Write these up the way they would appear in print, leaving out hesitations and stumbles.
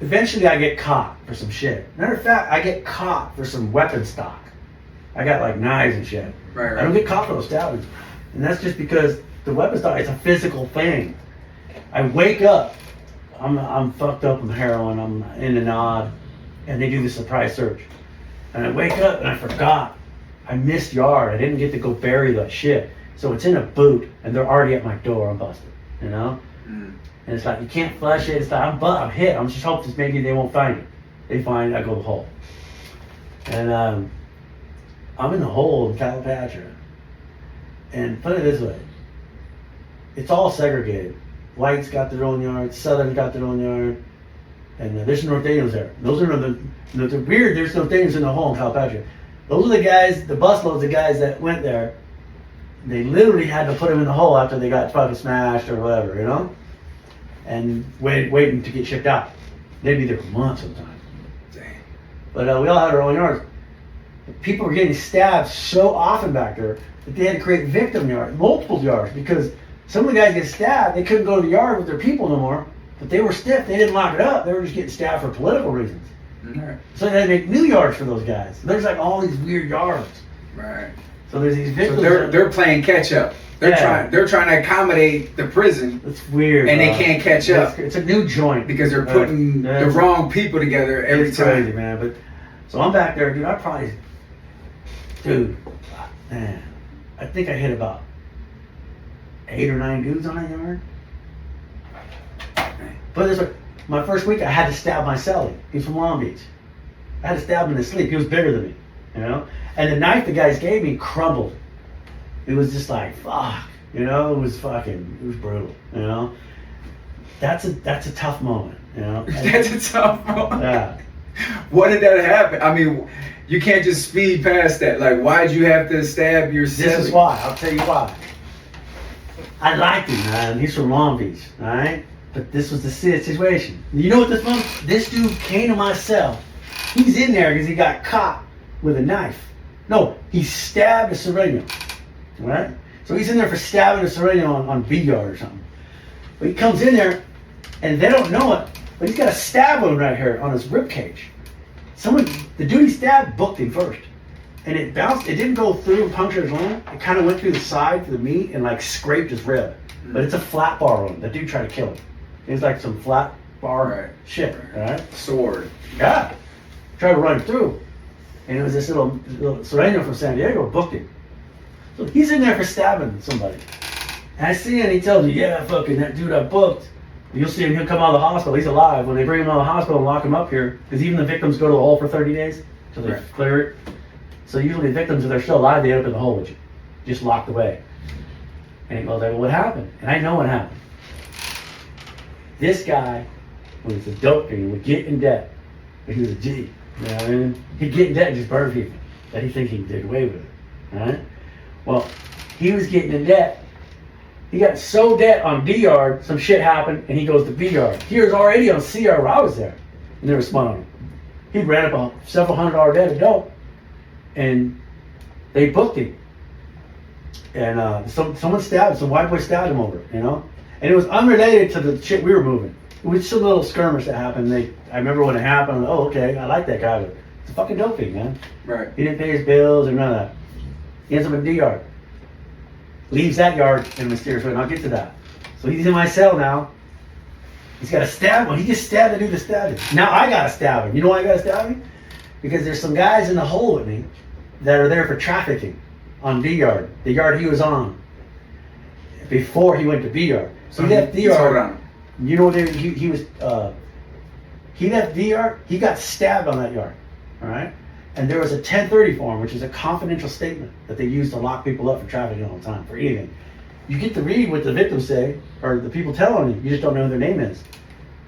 eventually I get caught for some shit. Matter of fact, I get caught for some weapon stock. I got like knives and shit. Right. I don't get caught for those stabbings. And that's just because the weapon stock is a physical thing. I wake up, I'm fucked up with heroin, I'm in and out, and they do the surprise search. And I wake up and I forgot. I missed yard. I didn't get to go bury that shit. So it's in a boot and they're already at my door. I'm busted, you know? And it's like, you can't flush it. It's like, I'm hit. I'm just hoping maybe they won't find it. They find it, I go to the hole. And I'm in the hole in Calipatra. And put it this way, it's all segregated. Whites got their own yard, Southern got their own yard, and there's North Daniels there. Those are the weird, there's North Daniels in the hole in Calipatra. Those are the guys, the busloads of guys that went there. They literally had to put them in the hole after they got fucking smashed or whatever, you know? And waiting to get shipped out. They'd be there for months sometimes. Dang. But we all had our own yards. People were getting stabbed so often back there that they had to create victim yards, multiple yards, because some of the guys get stabbed, they couldn't go to the yard with their people no more, but they were stiff, they didn't lock it up, they were just getting stabbed for political reasons. Right. So they had to make new yards for those guys. There's like all these weird yards. Right. So there's these victims. So they're playing catch up. They're trying to accommodate the prison. It's weird. And they can't catch up. It's a new joint. Because they're putting the wrong people together every time. It's crazy, man. But so I'm back there, dude. Man, I think I hit about 8 or 9 dudes on that yard. But this way, my first week I had to stab my cellie. He's from Long Beach. I had to stab him in his sleep. He was bigger than me, you know? And the knife the guys gave me crumbled. It was just like, fuck, you know? It was brutal, you know? That's a tough moment, you know? That's a tough moment. Yeah. What did that happen? I mean, you can't just speed past that. Like, why'd you have to stab your cellie? This is why. I'll tell you why. I liked him, man. He's from Long Beach, all right? But this was the situation. You know what this was? This dude came to my cell. He's in there because he got caught with a knife. No, he stabbed a Sereno, all right? So he's in there for stabbing a Sereno on B yard or something. But he comes in there, and they don't know it, but he's got a stab wound right here on his rib cage. The dude he stabbed booked him first. And it bounced, it didn't go through and puncture his lung. It kind of went through the side to the meat and like scraped his rib. But it's a flat bar wound. That dude tried to kill him. It's like some flat bar shit, right? Sword. Yeah. Tried to run through. And it was this little Sereno from San Diego booked him. So he's in there for stabbing somebody. And I see him and he tells me, yeah, fucking that dude I booked. You'll see him, he'll come out of the hospital, he's alive. When they bring him out of the hospital and lock him up here, because even the victims go to the hole for 30 days until they clear it. So usually the victims, if they're still alive, they end up in the hole with you, just locked away. And he goes, well, what happened? And I know what happened. This guy was a dope fiend, would get in debt, but he was a G. You know what I mean? He'd get in debt and just burn people that he thinks he did away with it. Right? Well, he was getting in debt. He got so debt on D yard, some shit happened, and he goes to B yard. He was already on C yard where I was there, and they were spun on him. He ran up a several $100 debt of dope, and they booked him. And someone stabbed, some white boy stabbed him over it, you know? And it was unrelated to the shit we were moving. It was just a little skirmish that happened. I remember when it happened, oh, okay, I like that guy, but it's a fucking dope fiend, man. Right. He didn't pay his bills or none of that. He ends up in D yard. Leaves that yard in a mysterious way, and I'll get to that. So he's in my cell now. He's got a stab one. He just stabbed the dude that stabbed him. Now I gotta stab him. You know why I gotta stab him? Because there's some guys in the hole with me that are there for trafficking on D yard, the yard he was on, before he went to B yard. So he left D yard. You know what he was? He left D yard. He got stabbed on that yard. All right. And there was a 1030 form, which is a confidential statement that they use to lock people up for trafficking all the time, for anything. You get to read what the victims say, or the people telling you just don't know who their name is.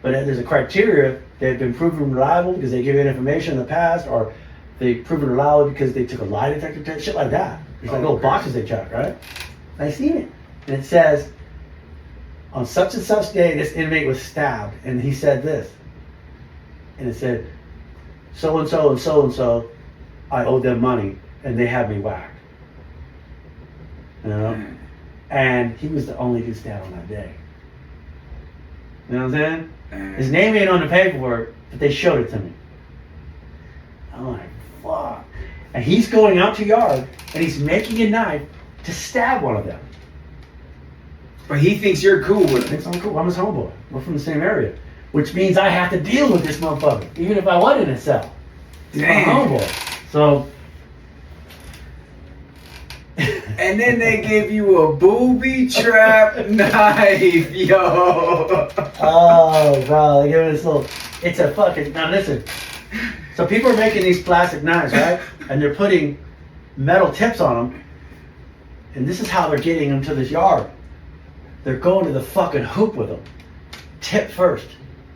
But there's a criteria. They've been proven reliable because they give you information in the past, or they've proven reliable because they took a lie detector test, shit like that. There's like little boxes they check, right? And I seen it. And it says, on such and such day, this inmate was stabbed, and he said this. And it said, so-and-so and so-and-so, I owed them money, and they had me whacked. You know? And he was the only dude stabbed on that day. You know what I'm saying? His name ain't on the paperwork, but they showed it to me. I'm like, fuck. And he's going out to yard, and he's making a knife to stab one of them. But he thinks you're cool with He him. thinks I'm cool. I'm his homeboy. We're from the same area. Which means I have to deal with this motherfucker, even if I wasn't in a cell. He's my homeboy. So... And then they give you a booby trap knife, yo. Oh, bro, they give me this little... It's a fucking... Now listen. So people are making these plastic knives, right? And they're putting metal tips on them. And this is how they're getting them to this yard. They're going to the fucking hoop with them. Tip first.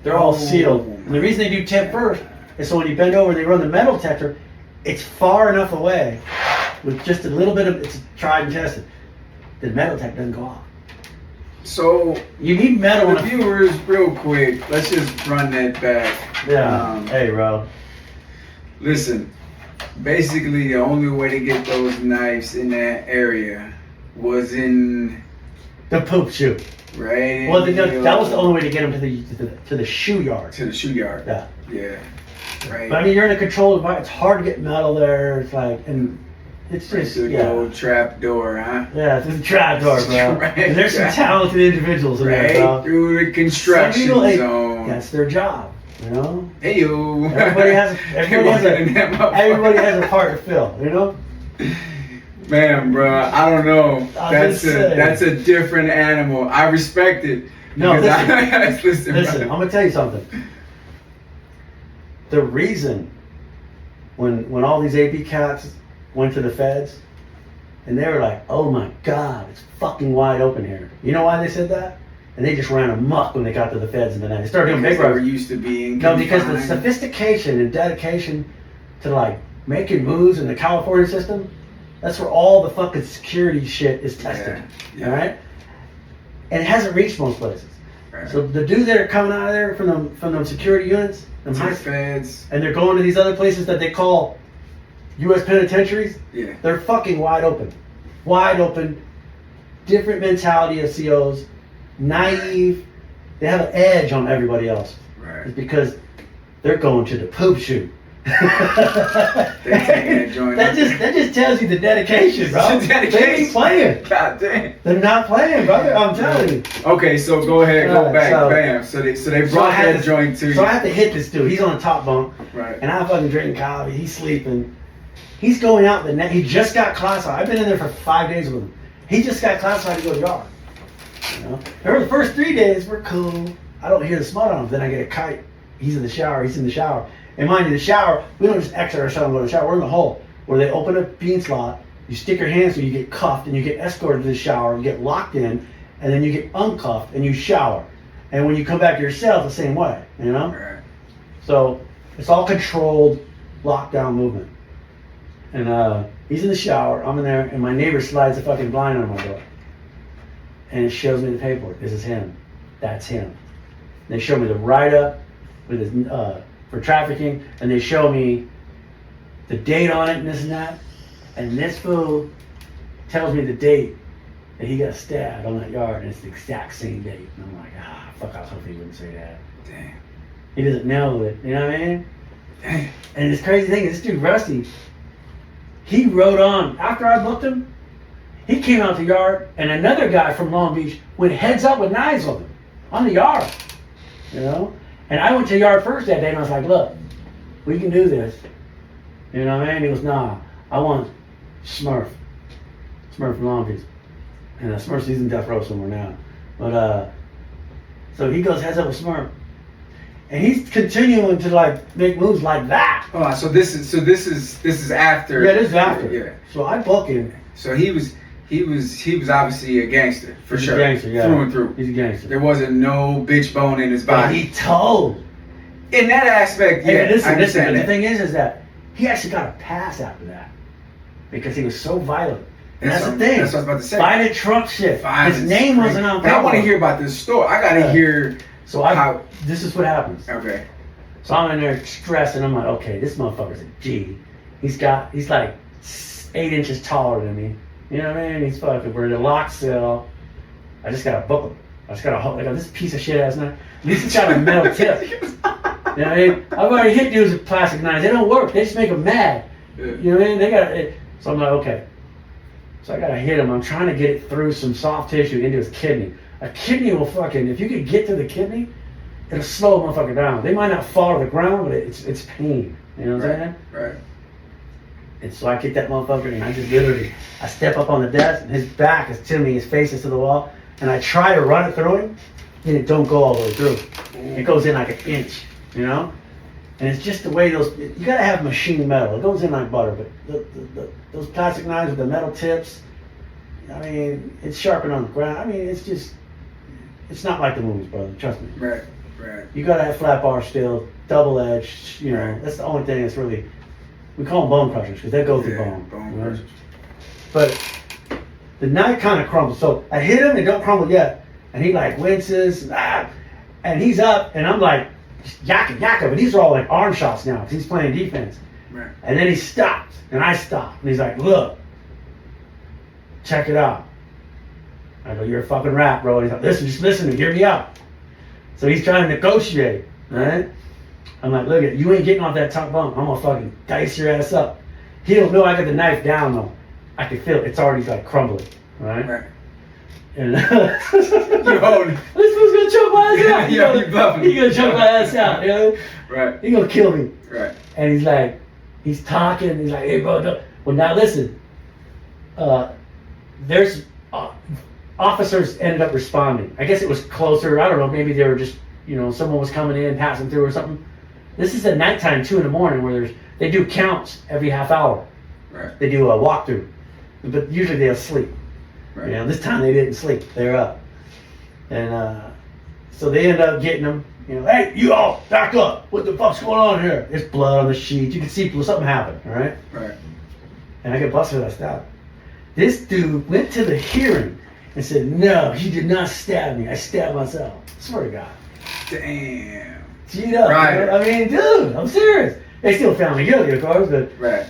They're all sealed. And the reason they do tip first is so when you bend over and they run the metal detector, it's far enough away with just a little bit of... It's tried and tested. The metal detector doesn't go off. So You need metal the in a... viewers, real quick, let's just run that back. Yeah. Hey, bro. Listen, basically the only way to get those knives in that area was in The poop shoe. right. Well, that was the only way to get them to the shoe yard. to the shoe yard. Yeah. Yeah. Right. But I mean, you're in a controlled environment. It's hard to get metal there. It's like, and it's Right just, through the yeah. old trap door, huh? Yeah, it's a trap door, bro. Right. And there's some talented individuals in there, Right bro. through the construction Some people, zone. That's their job, you know? Hey yo. Everybody has a part to fill, you know? Man, bro, I don't know. just saying. That's a different animal. I respect it. No, because listen, Listen, bro. I'm gonna tell you something. The reason when all these AP cats went to the feds and they were like, oh my God, it's fucking wide open here. You know why they said that? And they just ran amok when they got to the feds in the night. They started doing big Because they were robberies. used to being No, because the confined. sophistication and dedication to like making moves in the California system, that's where all the fucking security shit is tested. Yeah. All right? And it hasn't reached most places. Right. So the dudes that are coming out of there from them security units, them To high, the feds. and they're going to these other places that they call U.S. penitentiaries, Yeah. they're fucking wide open. Wide open. Different mentality of COs. Naive. They have an edge on everybody else. Right. It's because they're going to the poop shoot. They taking that joint. that just tells you the dedication, bro. The dedication. They ain't playing. God damn. They're not playing, brother. I'm telling you. Okay, so go ahead, go Right, back, so- bam. So they So I brought had that to- joint to you. So I have to hit this dude. He's on the top bunk, Right. and I'm fucking drinking coffee. He's sleeping. He's going out the net. He just got classified. I've been in there for 5 days with him. He just got classified to go to yard. You know, remember the first 3 days we're cool. I don't hear the smut on him. Then I get a kite. He's in the shower. He's in the shower. And mind you, the shower, we don't just exit ourselves and go to the shower. We're in the hole where they open a bean slot. You stick your hands through, you get cuffed, and you get escorted to the shower. You get locked in, and then you get uncuffed, and you shower. And when you come back to your cell, it's the same way, you know? Right. So it's all controlled lockdown movement. And he's in the shower, I'm in there, and my neighbor slides a fucking blind on my door. And it shows me the paperwork. This is him. That's him. They show me the write-up with his for trafficking, and they show me the date on it and this and that. And this fool tells me the date that he got stabbed on that yard, and it's the exact same date. And I'm like, fuck, I was hoping he wouldn't say that. Damn. He doesn't know it, you know what I mean? Damn. And this crazy thing is, this dude Rusty, he rode on after I booked him. He came out the yard, and another guy from Long Beach went heads up with knives with him on the yard, you know. And I went to the yard first that day, and I was like, "Look, we can do this," you know what I mean? He goes, "Nah, I want Smurf from Long Beach," and Smurf's he's in death row somewhere now. But so he goes heads up with Smurf. And he's continuing to like make moves like that. Hold on, so this is after. Yeah, this is after. Yeah. So I book him. So he was obviously a gangster for He's sure. a gangster, yeah. Through and through. He's a gangster. There wasn't no bitch bone in his But body. he told. In that aspect, yeah, Hey, listen, I understand The that. thing is that he actually got a pass after that because he was so violent. And that's the what- thing. That's what I was about to say. Violent truck shit. Violence, His name crazy. wasn't on But I want to paperwork. hear about this story. I gotta Yeah. hear. So how. this is what happens. Okay. So I'm in there stressed, and I'm like, okay, this motherfucker's a G. He's like 8 inches taller than me. You know what I mean? He's fucking, we're in a lock cell. I just gotta book him. I just got this piece of shit ass knife. At least it's got a metal tip. You know what I mean? I've already hit dudes with plastic knives. They don't work. They just make them mad. Yeah. You know what I mean? They got it. So I'm like, okay. So I gotta hit him. I'm trying to get it through some soft tissue into his kidney. A kidney will fucking, if you could get to the kidney, it'll slow a motherfucker down. They might not fall to the ground, but it's pain. You know what I'm saying? Right. And so I kick that motherfucker, and I just literally, I step up on the desk, and his back is to me, his face is to the wall, and I try to run it through him, and it don't go all the way through. It goes in like an inch, you know? And it's just the way you gotta have machine metal. It goes in like butter, but those plastic knives with the metal tips, I mean, it's sharpened on the ground. I mean, it's not like the movies, brother, trust me. Right. You gotta have flat bar steel, double edged, you know, that's the only thing that's really, we call them bone crushers because they go through bone. Bone You know? crushers. But the knife kind of crumbles. So I hit him, it don't crumble yet. And he like winces, and he's up, and I'm like, yakka, but these are all like arm shots now because he's playing defense. Right. And then he stops, and I stop. And he's like, look, check it out. I go, you're a fucking rat, bro. And he's like, listen, just listen to me, hear me out. So he's trying to negotiate, right? I'm like, look, you ain't getting off that top bunk. I'm gonna fucking dice your ass up. He don't know I got the knife down though. I can feel it. It's already like crumbling, right? Right. And You're holding. this fool's gonna choke my ass out. Yeah, you bluffing. He gonna choke my ass out, you know? Right. He gonna kill me. Right. And he's like, he's talking. He's like, hey, bro, no. Well, now listen. There's officers ended up responding. I guess it was closer. I don't know. Maybe they were just, you know, someone was coming in, passing through or something. This is at nighttime, 2 a.m, where they do counts every half hour. Right. They do a walkthrough, but usually they'll sleep. Right. You know, this time they didn't sleep. They're up, and so they end up getting them. You know, hey, you all back up. What the fuck's going on here? There's blood on the sheet. You can see something happened. All right. Right. And I get busted. I stopped. This dude went to the hearing and said, "No, he did not stab me. I stabbed myself." I swear to God. Damn. G'd up. Right. You know? I mean, dude, I'm serious. They still found me guilty, of course, but Right.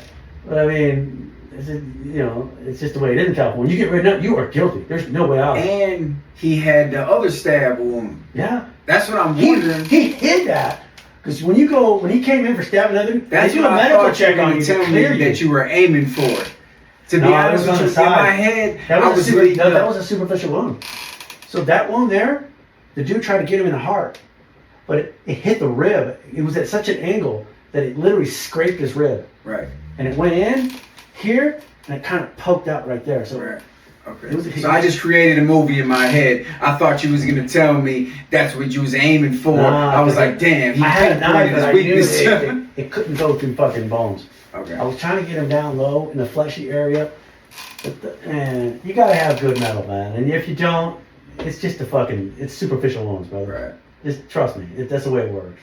I mean, it's just, you know, it's just the way it is in California. You get written up, you are guilty. There's no way out. And he had the other stab wound. Yeah. That's what I'm wondering. He hid that because when he came in for stabbing another, That's they do what a I medical thought you check were on going you to to tell me clear you. that you were aiming for. To be No, it honest was on with the you, in side. my head, That I was, was a super, leading that up. was a superficial wound. So that wound there, the dude tried to get him in the heart, but it hit the rib. It was at such an angle that it literally scraped his rib. Right. And it went in here, and it kind of poked out right there. So Right. Okay. It was- So I just created a movie in my head. I thought you was gonna tell me that's what you was aiming for. Nah, I was like, damn, he I had a knife, pinpointed but I his knew weakness. it couldn't go through fucking bones. Okay. I was trying to get him down low in the fleshy area, but man, you gotta have good metal, man. And if you don't, it's just it's superficial wounds, brother. Right. Just trust me, that's the way it works.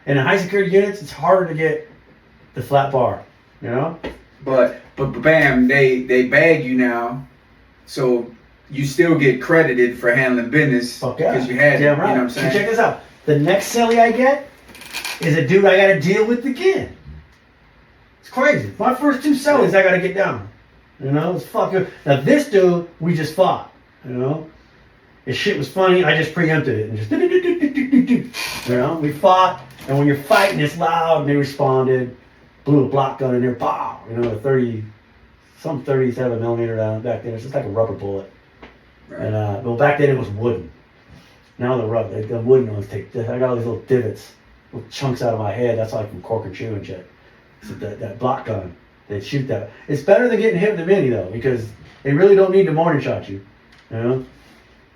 And in high security units, it's harder to get the flat bar, you know? But bam, they bag you now, so you still get credited for handling business Fuck yeah. because you had it. Damn right. You know what I'm So saying? check this out. The next celly I get is a dude I gotta deal with again. It's crazy. My first 2 cellies I gotta get down. You know, it's fucking. Now this dude, we just fought. You know, his shit was funny. I just preempted it and just. You know, we fought, and when you're fighting, it's loud. And they responded. Blew a block gun in there. Pow! You know, a 37mm down back then. It's just like a rubber bullet. Right. And well, back then it was wooden. Now the wooden ones take. I got all these little divots, little chunks out of my head. That's like from cork and chew and shit. So that block gun, they shoot that. It's better than getting hit with a mini though, because they really don't need to morning shot you. You know.